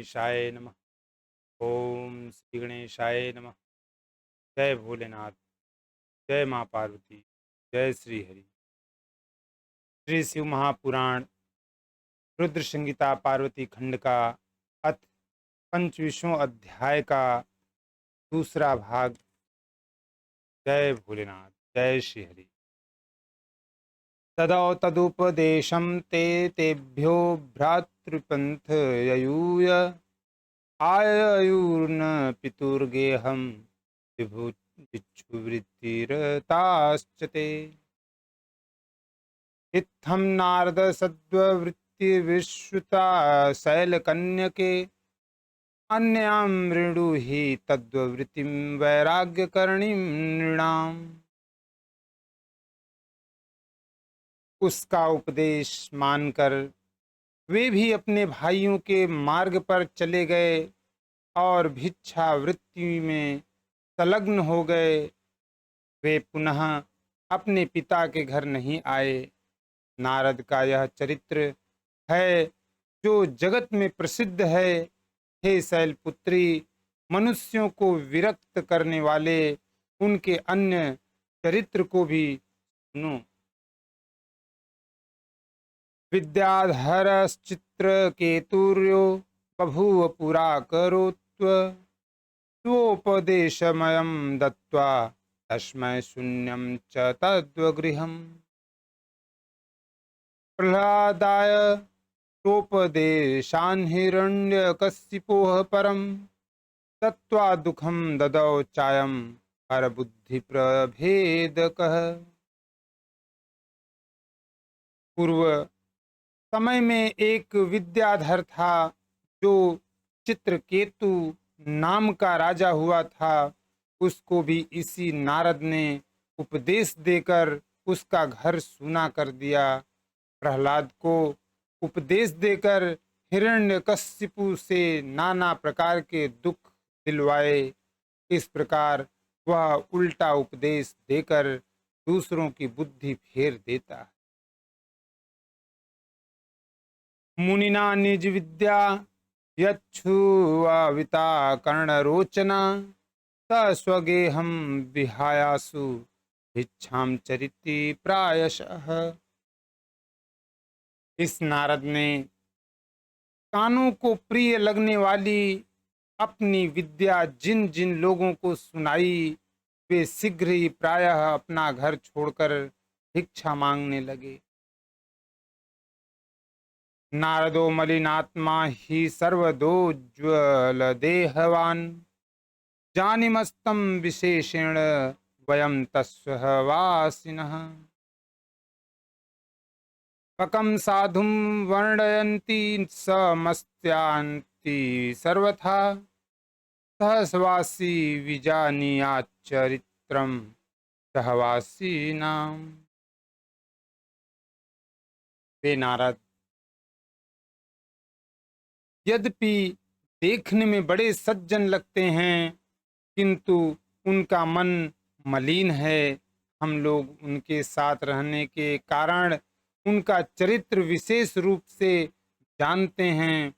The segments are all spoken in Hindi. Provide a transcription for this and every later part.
गणेशाय नमः। ओम श्री गणेशाय नमः। जय भोलेनाथ। जय माँ पार्वती। जय श्री हरि। श्री शिव महापुराण रुद्र संहिता पार्वती खंड का अथ 25वां अध्याय का दूसरा भाग। जय भोलेनाथ। जय श्री हरि। तदौ तदुपदेशं ते तेभ्यो भ्रातृपंथ ययूय आययुर्न पितुर्गेहं विभुच्युवृत्तिरताश्च ते। इत्थं नारद सद्ववृत्तिविश्रुता शैलकन्यके अन्यां मृणुहि तद्ववृत्तिं वैराग्यकरणीं नृणाम्। उसका उपदेश मानकर वे भी अपने भाइयों के मार्ग पर चले गए और भिक्षा वृत्ति में संलग्न हो गए। वे पुनः अपने पिता के घर नहीं आए। नारद का यह चरित्र है जो जगत में प्रसिद्ध है। हे शैलपुत्री, मनुष्यों को विरक्त करने वाले उनके अन्य चरित्र को भी सुनो। विद्याधरश्चित्रकेतुर्यो बभूव पुरा करोत्व स्वोपदेशमयं दत्त्वा तस्मै शून्यं च तद्गृहम्। प्रह्लादाय तोपदेशान् हिरण्यकशिपोः परं दत्त्वा दुःखं ददौ चायं हरबुद्धिप्रभेदकः। पूर्व समय में एक विद्याधर था जो चित्रकेतु नाम का राजा हुआ था। उसको भी इसी नारद ने उपदेश देकर उसका घर सूना कर दिया। प्रहलाद को उपदेश देकर हिरण्यकशिपु से नाना प्रकार के दुख दिलवाए। इस प्रकार वह उल्टा उपदेश देकर दूसरों की बुद्धि फेर देता है। मुनिना निज विद्या यच्छुवाविता कर्णरोचना स्वगेहं विहायासु भिक्षाम चरिति प्रायशः। इस नारद ने कानों को प्रिय लगने वाली अपनी विद्या जिन जिन लोगों को सुनाई, वे शीघ्र ही प्रायः अपना घर छोड़कर भिक्षा मांगने लगे। नारदो मलिनात्मा ही सर्वदोज्ज्वल देहवान् जानीमस्तं विशेषेण वयं तस्सहवासिनः। पकं साधुं वर्णयन्ति समस्त्यान्ति सर्वथा सहस्वासी विजानीयाच्चरित्रं सहवासीनाम्। वे नारद, यद्यपि देखने में बड़े सज्जन लगते हैं किंतु उनका मन मलिन है। हम लोग उनके साथ रहने के कारण उनका चरित्र विशेष रूप से जानते हैं।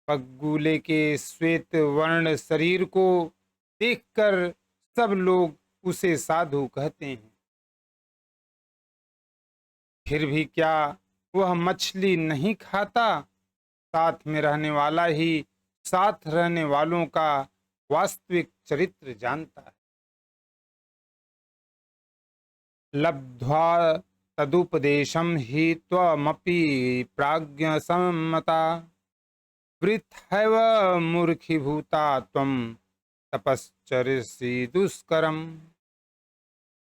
पगुले के श्वेत वर्ण शरीर को देखकर सब लोग उसे साधु कहते हैं। फिर भी क्या वह मछली नहीं खाता? साथ में रहने वाला ही साथ रहने वालों का वास्तविक चरित्र जानता है। लब्ध्वा तदुपदेशं हि त्वमपि प्राज्ञसम्मता वृथैव मूर्खीभूता त्वं तपश्चर्यसि दुष्करम्।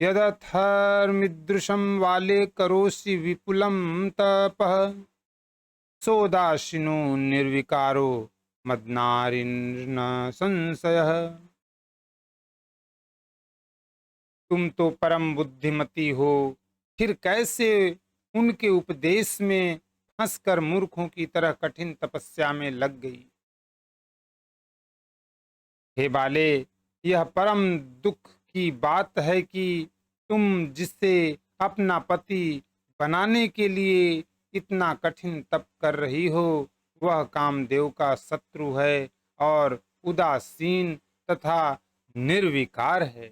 यदथर्मीदृशं वाले करोषि विपुलं तपः सोदाशिनो निर्विकारो मदनारिन संशयः। तुम तो परम बुद्धिमती हो, फिर कैसे उनके उपदेश में फंसकर मूर्खों की तरह कठिन तपस्या में लग गई? हे बाले, यह परम दुख की बात है कि तुम जिससे अपना पति बनाने के लिए इतना कठिन तप कर रही हो, वह कामदेव का शत्रु है और उदासीन तथा निर्विकार है।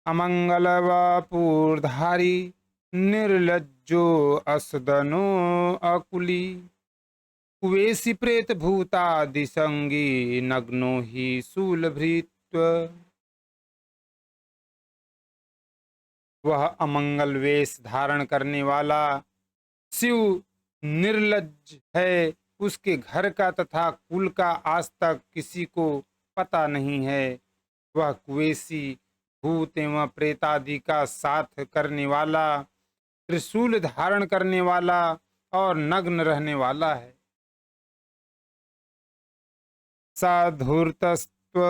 अमंगल वपूर्धारी निर्लज्जो असदनो अकुली कुवेशी प्रेत भूतादिसंगी नग्नो ही शूलभृत्व। वह अमंगल वेश धारण करने वाला शिव निर्लज्ज है, उसके घर का तथा कुल का आज तक किसी को पता नहीं है। वह कुवेशी भूत एवं प्रेतादि का साथ करने वाला, त्रिशूल धारण करने वाला और नग्न रहने वाला है। साधूर्तस्त्व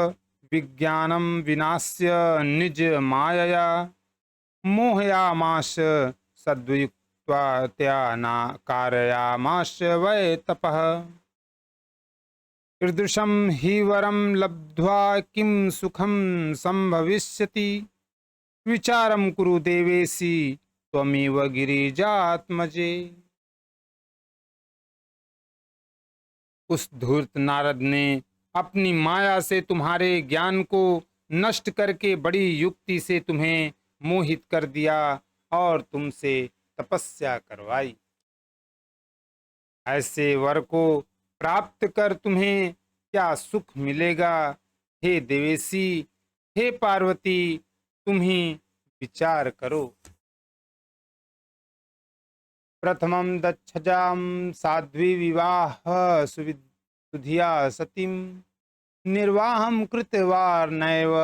विज्ञानम विनाश्य निज मायया मोहयामाश सद्युक्त्वा त्याना कारयामाश वै तपः। ईदृशं हि वरं लब्ध्वा किं सुखं संभविष्यति विचारं कुरु देवेशी त्वमेव गिरिजात्मजे। उस धूर्त नारद ने अपनी माया से तुम्हारे ज्ञान को नष्ट करके बड़ी युक्ति से तुम्हें मोहित कर दिया और तुमसे तपस्या करवाई। ऐसे वर को प्राप्त कर तुम्हें क्या सुख मिलेगा? हे देवेशी, हे पार्वती, तुम ही विचार करो। प्रथमं दक्षजाम साध्वी विवाह सुधिया सतीम निर्वाहं कृतवार नैव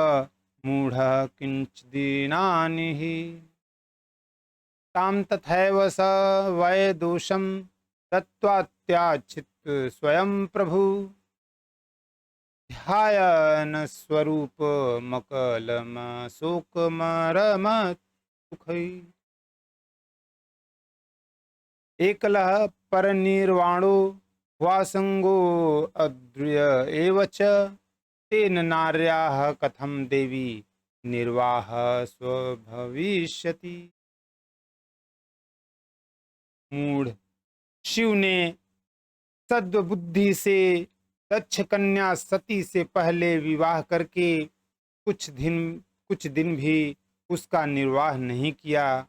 मूढ़ किंचिदीनानि हि ताम तथैव स वै दोषं दत्त्वात्याचित स्वयं प्रभु ध्यायन स्वरूप मकलम शोकमरम सुखै। एकलः परनिर्वाणो वासंगो अद्रिय एव च तेन नार्याः कथं देवी निर्वाह स्वभविष्यति। मूढ़, शिव ने सद्बुद्धि से दक्ष कन्या सती से पहले विवाह करके कुछ दिन भी उसका निर्वाह नहीं किया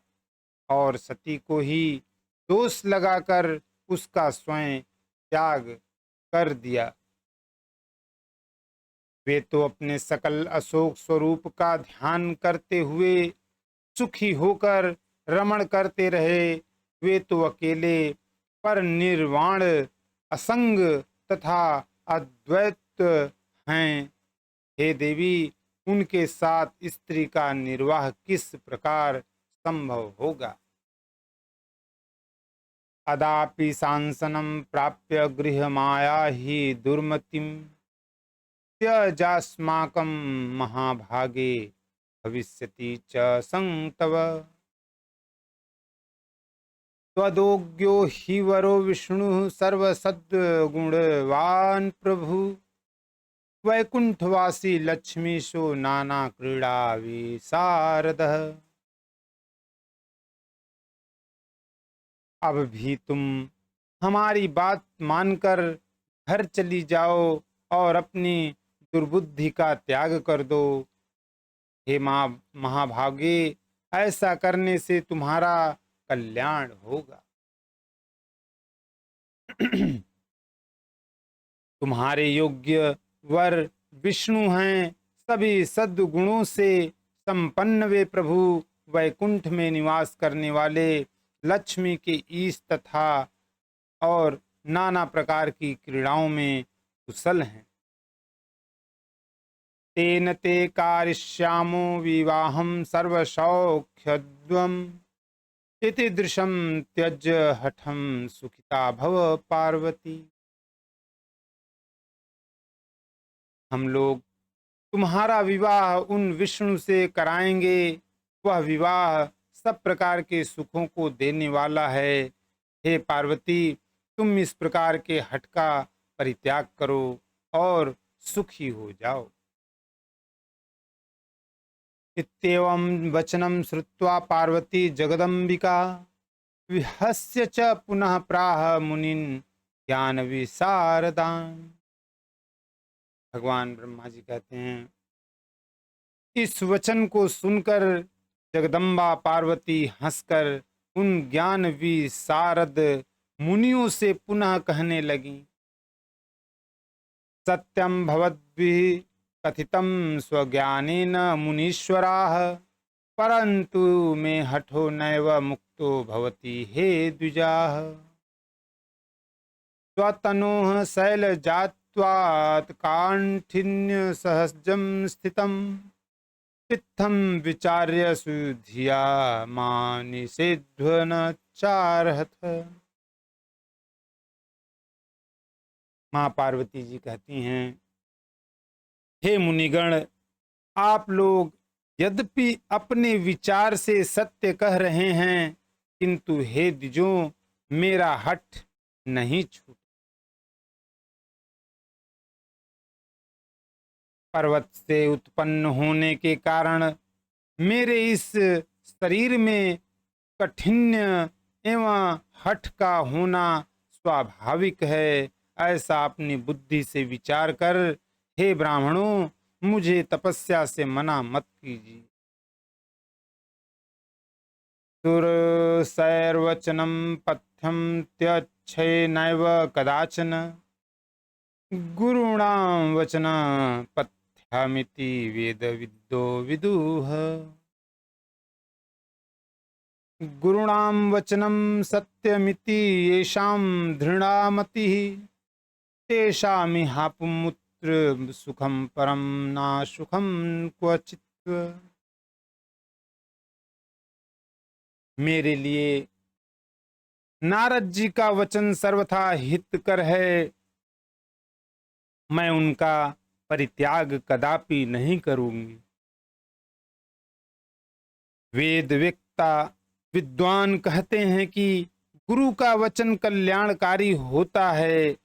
और सती को ही दोष लगाकर उसका स्वयं त्याग कर दिया। वे तो अपने सकल अशोक स्वरूप का ध्यान करते हुए सुखी होकर रमण करते रहे। वे तो अकेले पर निर्वाण असंग तथा अद्वैत हैं। हे देवी, उनके साथ स्त्री का निर्वाह किस प्रकार संभव होगा? अदापि सांसनं प्राप्य गृहमाया हि दुर्मतिं त्यजास्माकं महाभागे भविष्यति च संतव। त्वदोग्यो हि वरो विष्णु सर्वसद्गुणवान् प्रभु वैकुंठवासी लक्ष्मीशो नाना क्रीड़ा विशारदः। अब भी तुम हमारी बात मानकर घर चली जाओ और अपनी दुर्बुद्धि का त्याग कर दो। हे माँ महाभागे, ऐसा करने से तुम्हारा कल्याण होगा। तुम्हारे योग्य वर विष्णु हैं। सभी सद्गुणों से संपन्न वे प्रभु वैकुंठ में निवास करने वाले लक्ष्मी के ईश तथा और नाना प्रकार की क्रीड़ाओं में कुशल हैं। तेन ते कारिष्यामो विवाहं सर्वसौख्यद्वम् इति दृशं त्यज हठं सुखिता भव पार्वती। हम लोग तुम्हारा विवाह उन विष्णु से कराएंगे। वह विवाह सब प्रकार के सुखों को देने वाला है। हे पार्वती, तुम इस प्रकार के हठ का परित्याग करो और सुखी हो जाओ। इत्येवं वचनं श्रुत्वा पार्वती जगदम्बिका विहस्य च पुनः प्राह मुनिन ज्ञान विशारदान। भगवान ब्रह्मा जी कहते हैं, इस वचन को सुनकर जगदम्बा पार्वती हंसकर उन ज्ञान विशारद मुनियों से पुनः कहने लगी, सत्यम भवद्भिः कथितम स्वज्ञानेन मुनीश्वराः, परंतु मे हठो नैव मुक्तो भवति हे द्विजाः। स्वतनोः शैलजात्वात् काठिन्य सहजं स्थितम्, इत्थं विचार्य सुधिया मां निषेध्य न चारहत। माँ पार्वती जी कहती हैं, हे मुनिगण, आप लोग यद्यपि अपने विचार से सत्य कह रहे हैं, किंतु हे द्विजों, मेरा हठ नहीं छूट। पर्वत से उत्पन्न होने के कारण मेरे इस शरीर में कठिन्य एवं हठ का होना स्वाभाविक है। ऐसा अपनी बुद्धि से विचार कर हे ब्राह्मणों, मुझे तपस्या से मना मत कीजिए। दुर्सैर्वचनम पथ्यम त्यच्छेनैव कदाचन, गुरूणां वचन पथ्यमिति वेद विद्यो विदुः। गुरूणां वचनं सत्यमिति येषां दृढा मतिः, तेषामिहापुमुत्र सुखं परं न सुखं क्वचित्। मेरे लिए नारद जी का वचन सर्वथा हितकर है, मैं उनका परित्याग कदापि नहीं करूंगी। वेद वेत्ता विद्वान कहते हैं कि गुरु का वचन कल्याणकारी होता है।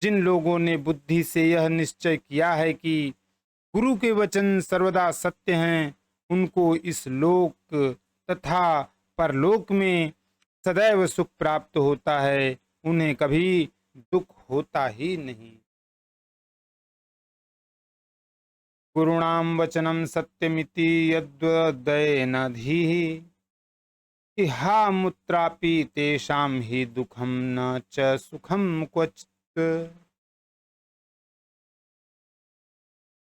जिन लोगों ने बुद्धि से यह निश्चय किया है कि गुरु के वचन सर्वदा सत्य हैं, उनको इस लोक तथा परलोक में सदैव सुख प्राप्त होता है, उन्हें कभी दुख होता ही नहीं। गुरुणाम वचनम सत्यमिति यद्वदेन धीः, इहामुत्रापि तेषां हि दुखम न च सुखम क्वचित्।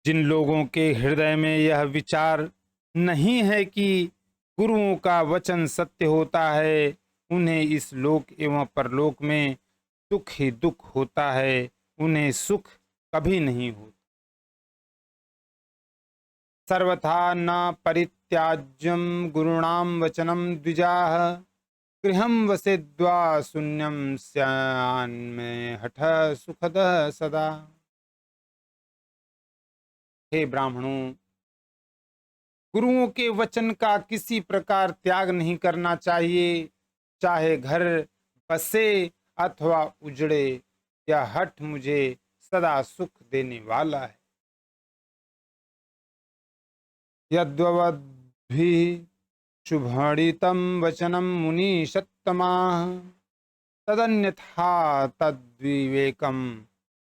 जिन लोगों के हृदय में यह विचार नहीं है कि गुरुओं का वचन सत्य होता है, उन्हें इस लोक एवं परलोक में दुख ही दुख होता है, उन्हें सुख कभी नहीं होता। सर्वथा न परित्याज्यम गुरुणां वचनम द्विजाः, गृहं वसेद्वा शून्यं स्यान्मे हठ सुखद सदा। हे ब्राह्मणों, गुरुओं के वचन का किसी प्रकार त्याग नहीं करना चाहिए, चाहे घर बसे अथवा उजड़े। यह हठ मुझे सदा सुख देने वाला है। यद्वद्भिः शुभणितं वचनं मुनिषत्तमाः, तदन्यथा तद्विवेकं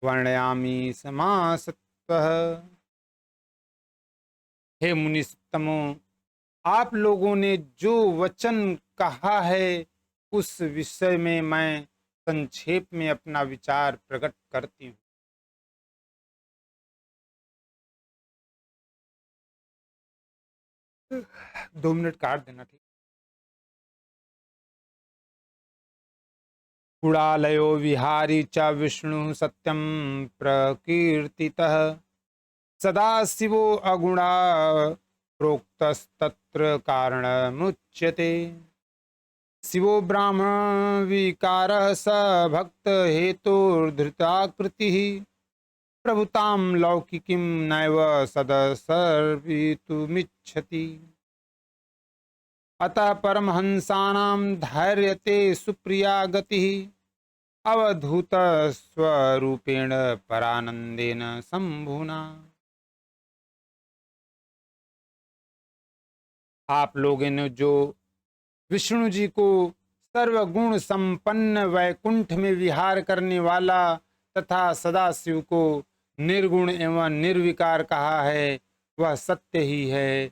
वर्णयामि समासतः। हे मुनिषत्तमो, आप लोगों ने जो वचन कहा है, उस विषय में मैं संक्षेप में अपना विचार प्रकट करती हूँ। 2 मिनट काट देना, ठीक। कुणालयो विहारी च विष्णु सत्यम प्रकीर्तितः, सदा शिवो अगुणा प्रोक्तस्तत्र कारणमुच्यते। शिवो ब्राह्मण विकारः स भक्त हेतुर्धृताकृतिः, प्रभुतां लौकिकीं नैव सदसर्वितुमिच्छति। अतः परमहंसानां धैर्यते सुप्रिया गतिः, अवधूत स्वरूपेण परानंदेन शंभुना। आप लोगों ने जो विष्णु जी को सर्वगुण संपन्न वैकुंठ में विहार करने वाला तथा सदाशिव को निर्गुण एवं निर्विकार कहा है, वह सत्य ही है।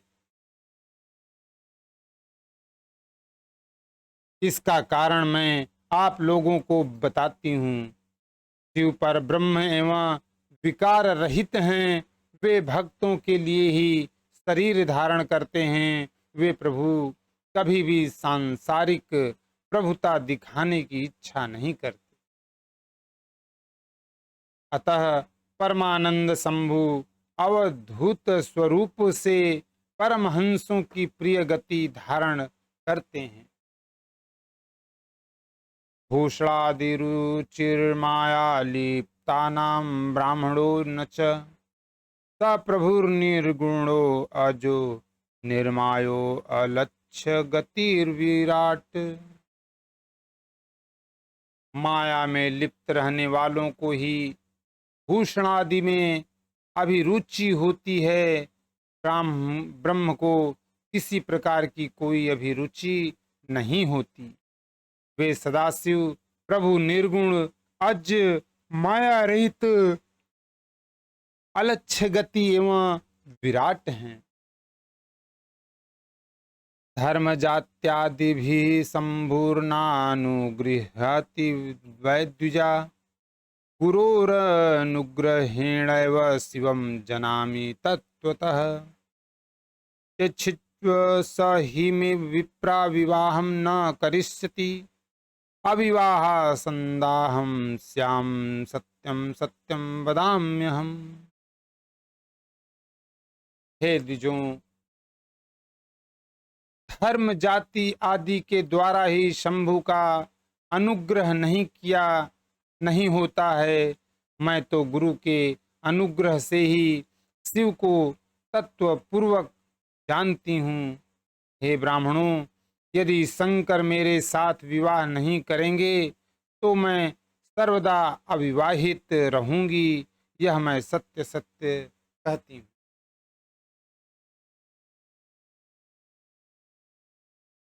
इसका कारण मैं आप लोगों को बताती हूँ। शिव पर ब्रह्म एवं विकार रहित हैं। वे भक्तों के लिए ही शरीर धारण करते हैं। वे प्रभु कभी भी सांसारिक प्रभुता दिखाने की इच्छा नहीं करते। अतः परमानंद शंभु अवधूत स्वरूप से परमहंसों की प्रिय गति धारण करते हैं। भूषणादिरुचिर्मायालिप्तानां ब्राह्मणो न च स प्रभुर्निर्गुणो अजो निर्मायो अलक्ष्य गतिर्विराट। माया में लिप्त रहने वालों को ही भूषणादि में अभिरुचि होती है। ब्रह्म को किसी प्रकार की कोई अभिरुचि नहीं होती। वे सदाशिव प्रभु निर्गुण अज माया रहित अलक्ष्य गति एवं विराट हैं। धर्म जात्यादि भी संपूर्णानुगृहति वैद्युजा गुरोरनुग्रहेणैव शिवं जनामि तत्त्वतः। यच्छित्व स हि मे विप्रा विवाहं न करिष्यति अविवाह संदाहं स्याम सत्यम सत्यम वदाम्यहम्। हे द्विजों, धर्म जाति आदि के द्वारा ही शंभु का अनुग्रह नहीं होता है। मैं तो गुरु के अनुग्रह से ही शिव को तत्व पूर्वक जानती हूँ। हे ब्राह्मणों, यदि शंकर मेरे साथ विवाह नहीं करेंगे तो मैं सर्वदा अविवाहित रहूंगी। यह मैं सत्य सत्य कहती हूँ।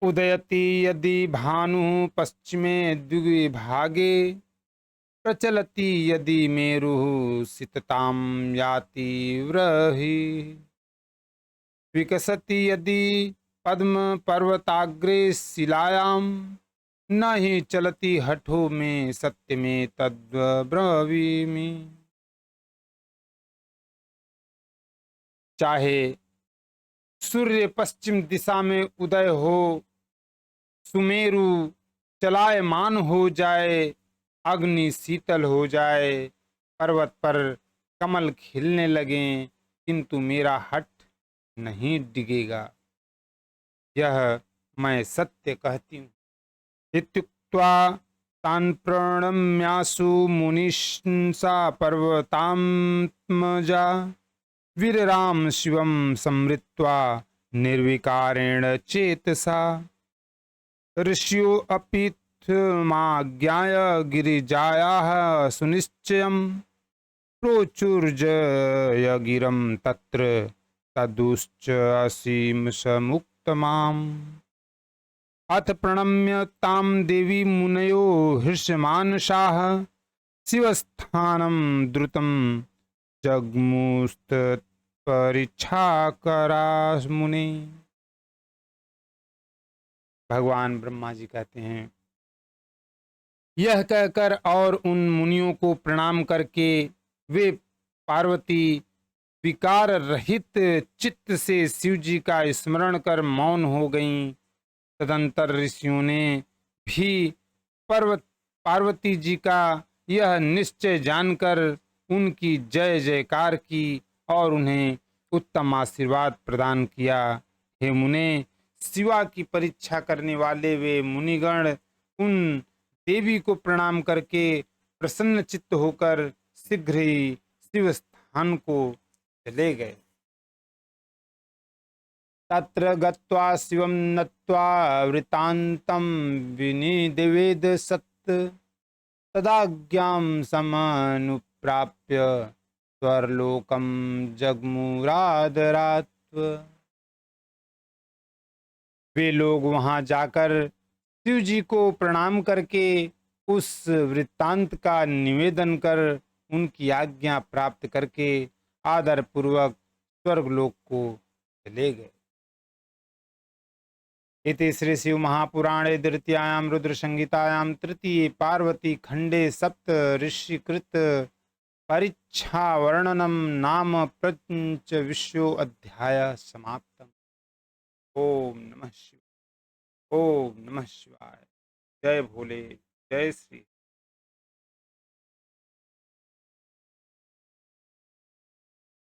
उदयति यदि भानुः पश्चिमे द्विभागे प्रचलति यदि मेरुः सिततां याति व्रहि। विकसति यदि पद्म पर्वताग्रे शिलायां न हि चलति हठो में सत्य में तद्ब्रवीमि। चाहे सूर्य पश्चिम दिशा में उदय हो, सुमेरु चलायमान हो जाए, अग्नि शीतल हो जाए, पर्वत पर कमल खिलने लगे, किंतु मेरा हठ नहीं डिगेगा। यह मैं सत्य कहती हूँ। इत्युक्त्वा तान् प्रणम्यासु मुनिषा पर्वतात्मजा वीरराम शिवं समृत्वा निर्विकारेण चेतसा। ऋषियो अपीथमाज्ञाय गिरिजायाः सुनिश्चयं प्रोचुर्जय गिरं तत्र तदुश्च असीमसमुक्तमाम्। अथ प्रणम्य तां देवी मुनयो हृष्यमानसाः शिवस्थानं द्रुतं जग्मुस्तत्परीक्षाकरा मुने। भगवान ब्रह्मा जी कहते हैं, यह कहकर और उन मुनियों को प्रणाम करके वे पार्वती विकार रहित चित्त से शिव जी का स्मरण कर मौन हो गईं। तदंतर ऋषियों ने भी पार्वती जी का यह निश्चय जानकर उनकी जय जयकार की और उन्हें उत्तम आशीर्वाद प्रदान किया। हे मुने, शिवा की परीक्षा करने वाले वे मुनिगण उन देवी को प्रणाम करके प्रसन्न चित्त होकर शीघ्र ही शिव स्थान को चले गए। तत्र गत्वा शिवं नत्वा वृतान्तं विनिदिवेद सत् तदाज्ञां समानुप्राप्य स्वर्लोकं जगमुरादरात्। वे लोग वहां जाकर शिव जी को प्रणाम करके उस वृत्तांत का निवेदन कर उनकी आज्ञा प्राप्त करके आदर पूर्वक स्वर्गलोक को चले गए। इति श्री शिव महापुराणे द्वितीयायां रुद्र संहितायां तृतीये पार्वती खंडे सप्त ऋषिकृत परीक्षा वर्णनम नाम पंच विश्व अध्याय समाप्तम। ओम नमः शिवाय। ओम नमः शिवाय। जय भोले। जय श्री